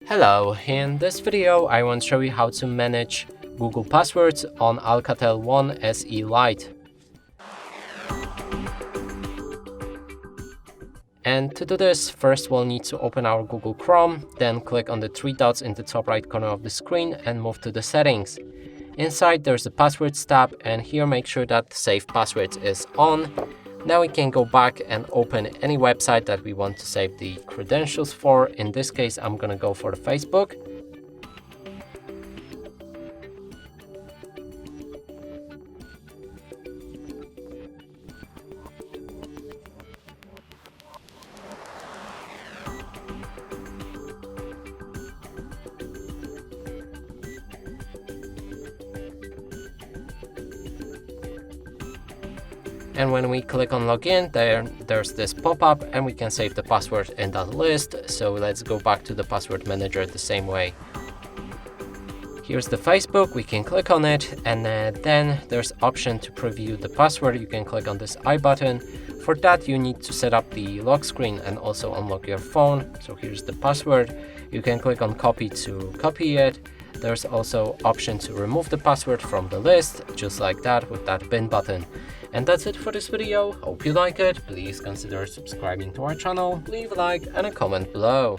Hello, in this video I want to show you how to manage Google passwords on ALCATEL 1SE Lite. And to do this, first we'll need to open our Google Chrome, then click on the three dots in the top right corner of the screen and move to the settings. Inside there's the passwords tab, and here make sure that save passwords is on. Now we can go back and open any website that we want to save the credentials for. In this case, I'm gonna go for the Facebook. And when we click on login, there's this pop-up and we can save the password in that list. So let's go back to the password manager the same way. Here's the Facebook, we can click on it, and then there's option to preview the password. You can click on this I button. For that, you need to set up the lock screen and also unlock your phone. So here's the password. You can click on copy to copy it. There's also option to remove the password from the list, just like that with that bin button. And that's it for this video. Hope you like it. Please consider subscribing to our channel, leave a like and a comment below.